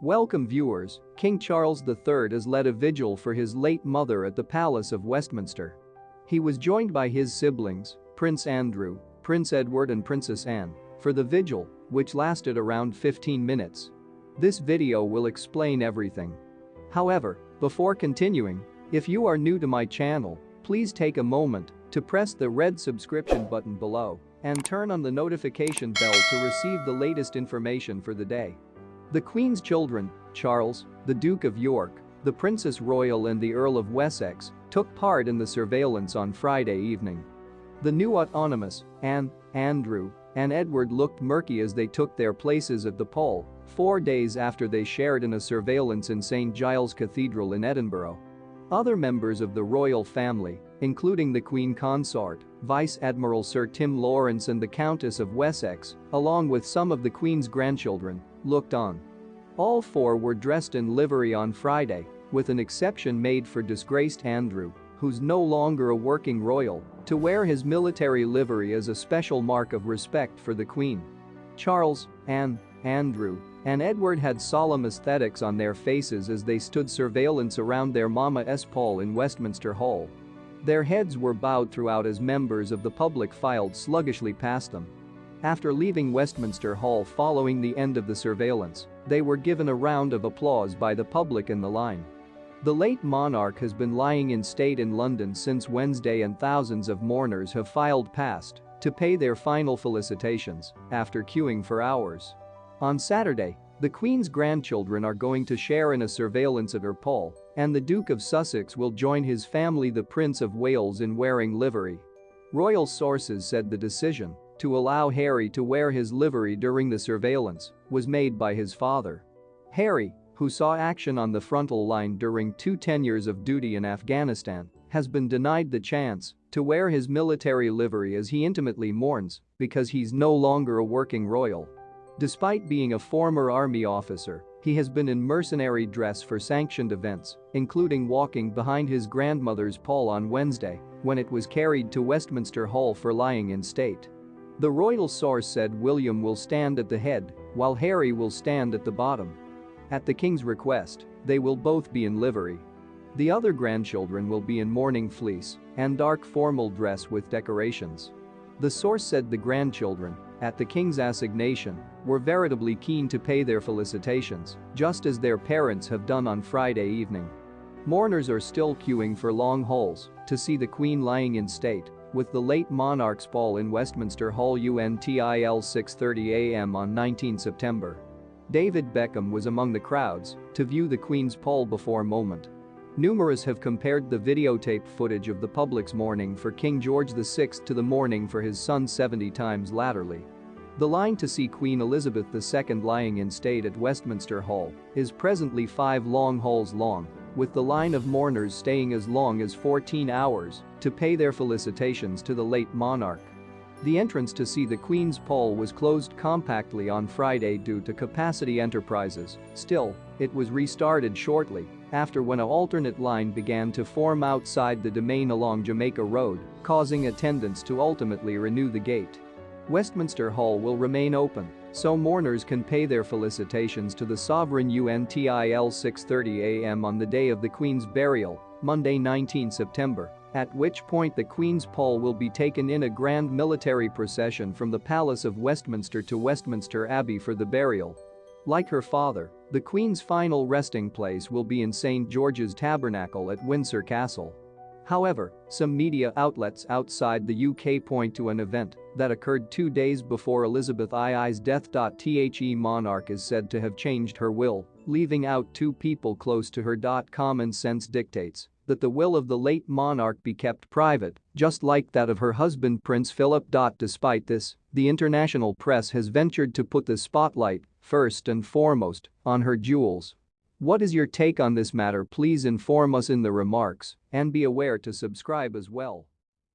Welcome viewers, King Charles III has led a vigil for his late mother at the Palace of Westminster. He was joined by his siblings, Prince Andrew, Prince Edward and Princess Anne, for the vigil, which lasted around 15 minutes. This video will explain everything. However, before continuing, if you are new to my channel, please take a moment to press the red subscription button below and turn on the notification bell to receive the latest information for the day. The Queen's children, Charles, the Duke of York, the Princess Royal and the Earl of Wessex, took part in the surveillance on Friday evening. The new autonomous, Anne, Andrew, and Edward looked murky as they took their places at the poll, 4 days after they shared in a surveillance in St. Giles Cathedral in Edinburgh. Other members of the royal family, including the Queen Consort, Vice Admiral Sir Tim Lawrence and the Countess of Wessex, along with some of the Queen's grandchildren, looked on. All four were dressed in livery on Friday, with an exception made for disgraced Andrew, who's no longer a working royal, to wear his military livery as a special mark of respect for the Queen. Charles, Anne, Andrew, and Edward had solemn aesthetics on their faces as they stood surveillance around their Mama Paul in Westminster Hall. Their heads were bowed throughout as members of the public filed sluggishly past them. After leaving Westminster Hall following the end of the surveillance, they were given a round of applause by the public in the line. The late monarch has been lying in state in London since Wednesday and thousands of mourners have filed past to pay their final felicitations after queuing for hours. On Saturday, the Queen's grandchildren are going to share in a surveillance at her poll, and the Duke of Sussex will join his family, the Prince of Wales, in wearing livery. Royal sources said the decision to allow Harry to wear his livery during the surveillance was made by his father. Harry, who saw action on the frontal line during 2 tenures of duty in Afghanistan, has been denied the chance to wear his military livery as he intimately mourns because he's no longer a working royal. Despite being a former army officer, he has been in mercenary dress for sanctioned events, including walking behind his grandmother's pall on Wednesday when it was carried to Westminster Hall for lying in state. The royal source said William will stand at the head, while Harry will stand at the bottom. At the King's request, they will both be in livery. The other grandchildren will be in mourning fleece and dark formal dress with decorations. The source said the grandchildren, at the King's assignation, were veritably keen to pay their felicitations, just as their parents have done on Friday evening. Mourners are still queuing for long hauls to see the Queen lying in state, with the late monarch's pall in Westminster Hall until 6:30 a.m. on 19 September. David Beckham was among the crowds to view the Queen's pall before moment. Numerous have compared the videotaped footage of the public's mourning for King George VI to the mourning for his son 70 times latterly. The line to see Queen Elizabeth II lying in state at Westminster Hall is presently 5 long halls long, with the line of mourners staying as long as 14 hours to pay their felicitations to the late monarch. The entrance to see the Queen's pall was closed compactly on Friday due to capacity enterprises. Still, it was restarted shortly after when an alternate line began to form outside the Domain along Jamaica Road, causing attendants to ultimately renew the gate. Westminster Hall will remain open, so mourners can pay their felicitations to the sovereign until 6:30 a.m. on the day of the Queen's burial, Monday 19 September, at which point the Queen's pall will be taken in a grand military procession from the Palace of Westminster to Westminster Abbey for the burial. Like her father, the Queen's final resting place will be in St. George's Tabernacle at Windsor Castle. However, some media outlets outside the UK point to an event that occurred 2 days before Elizabeth II's death. The monarch is said to have changed her will, leaving out 2 people close to her. Common sense dictates that the will of the late monarch be kept private, just like that of her husband Prince Philip. Despite this, the international press has ventured to put the spotlight, first and foremost, on her jewels. What is your take on this matter? Please inform us in the remarks and be aware to subscribe as well.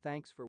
Thanks for